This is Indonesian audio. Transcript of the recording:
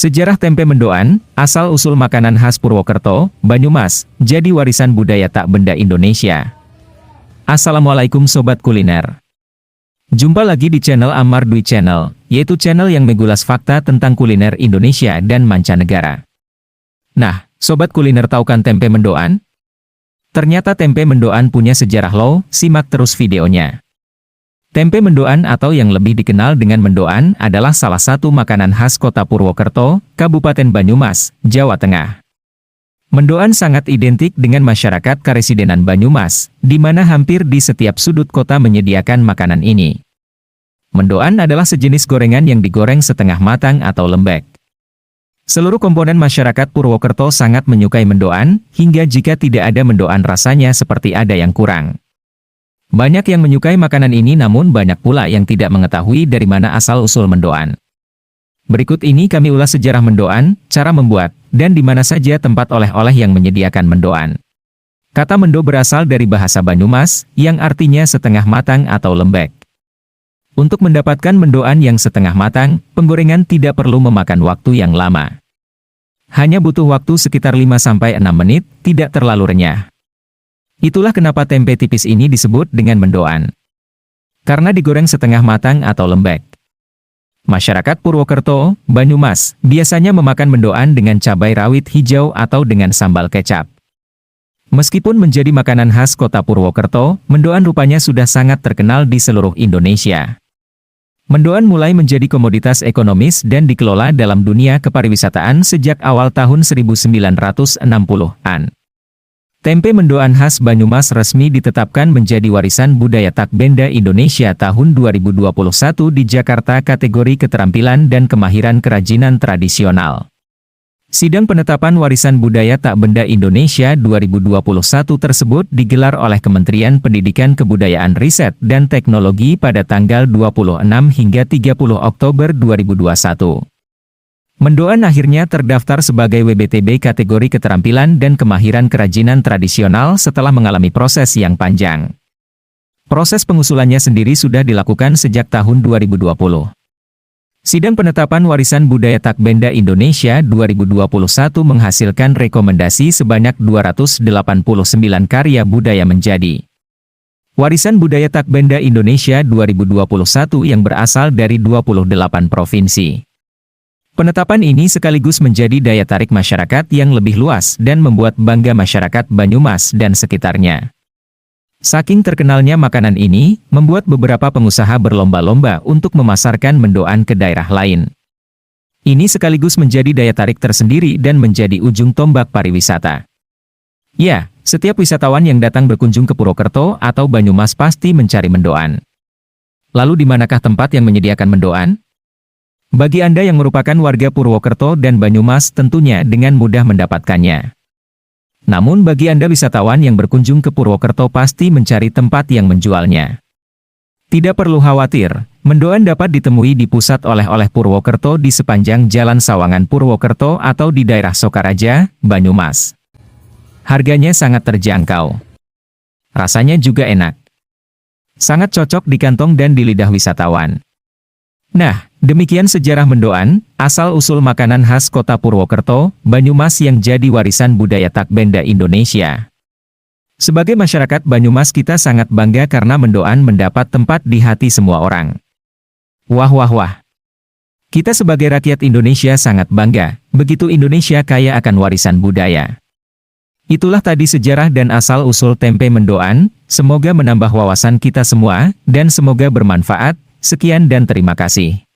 Sejarah tempe mendoan, asal-usul makanan khas Purwokerto, Banyumas, jadi warisan budaya tak benda Indonesia. Assalamualaikum Sobat Kuliner. Jumpa lagi di channel Ammar Dwi Channel, yaitu channel yang mengulas fakta tentang kuliner Indonesia dan mancanegara. Nah, Sobat Kuliner tahu kan tempe mendoan? Ternyata tempe mendoan punya sejarah loh, simak terus videonya. Tempe mendoan atau yang lebih dikenal dengan mendoan adalah salah satu makanan khas kota Purwokerto, Kabupaten Banyumas, Jawa Tengah. Mendoan sangat identik dengan masyarakat Karesidenan Banyumas, di mana hampir di setiap sudut kota menyediakan makanan ini. Mendoan adalah sejenis gorengan yang digoreng setengah matang atau lembek. Seluruh komponen masyarakat Purwokerto sangat menyukai mendoan, hingga jika tidak ada mendoan rasanya seperti ada yang kurang. Banyak yang menyukai makanan ini namun banyak pula yang tidak mengetahui dari mana asal-usul mendoan. Berikut ini kami ulas sejarah mendoan, cara membuat, dan di mana saja tempat oleh-oleh yang menyediakan mendoan. Kata mendo berasal dari bahasa Banyumas, yang artinya setengah matang atau lembek. Untuk mendapatkan mendoan yang setengah matang, penggorengan tidak perlu memakan waktu yang lama. Hanya butuh waktu sekitar 5-6 menit, tidak terlalu renyah. Itulah kenapa tempe tipis ini disebut dengan mendoan. Karena digoreng setengah matang atau lembek. Masyarakat Purwokerto, Banyumas, biasanya memakan mendoan dengan cabai rawit hijau atau dengan sambal kecap. Meskipun menjadi makanan khas kota Purwokerto, mendoan rupanya sudah sangat terkenal di seluruh Indonesia. Mendoan mulai menjadi komoditas ekonomis dan dikelola dalam dunia kepariwisataan sejak awal tahun 1960-an. Tempe mendoan khas Banyumas resmi ditetapkan menjadi warisan budaya tak benda Indonesia tahun 2021 di Jakarta kategori keterampilan dan kemahiran kerajinan tradisional. Sidang penetapan warisan budaya tak benda Indonesia 2021 tersebut digelar oleh Kementerian Pendidikan Kebudayaan Riset dan Teknologi pada tanggal 26 hingga 30 Oktober 2021. Mendoan akhirnya terdaftar sebagai WBTB kategori keterampilan dan kemahiran kerajinan tradisional setelah mengalami proses yang panjang. Proses pengusulannya sendiri sudah dilakukan sejak tahun 2020. Sidang penetapan warisan budaya tak benda Indonesia 2021 menghasilkan rekomendasi sebanyak 289 karya budaya menjadi warisan budaya tak benda Indonesia 2021 yang berasal dari 28 provinsi. Penetapan ini sekaligus menjadi daya tarik masyarakat yang lebih luas dan membuat bangga masyarakat Banyumas dan sekitarnya. Saking terkenalnya makanan ini, membuat beberapa pengusaha berlomba-lomba untuk memasarkan mendoan ke daerah lain. Ini sekaligus menjadi daya tarik tersendiri dan menjadi ujung tombak pariwisata. Ya, setiap wisatawan yang datang berkunjung ke Purwokerto atau Banyumas pasti mencari mendoan. Lalu di manakah tempat yang menyediakan mendoan? Bagi Anda yang merupakan warga Purwokerto dan Banyumas tentunya dengan mudah mendapatkannya. Namun bagi Anda wisatawan yang berkunjung ke Purwokerto pasti mencari tempat yang menjualnya. Tidak perlu khawatir, mendoan dapat ditemui di pusat oleh-oleh Purwokerto di sepanjang Jalan Sawangan Purwokerto atau di daerah Sokaraja, Banyumas. Harganya sangat terjangkau. Rasanya juga enak. Sangat cocok di kantong dan di lidah wisatawan. Nah, demikian sejarah mendoan, asal-usul makanan khas kota Purwokerto, Banyumas yang jadi warisan budaya tak benda Indonesia. Sebagai masyarakat Banyumas kita sangat bangga karena mendoan mendapat tempat di hati semua orang. Wah wah wah. Kita sebagai rakyat Indonesia sangat bangga, begitu Indonesia kaya akan warisan budaya. Itulah tadi sejarah dan asal-usul tempe mendoan, semoga menambah wawasan kita semua, dan semoga bermanfaat. Sekian dan terima kasih.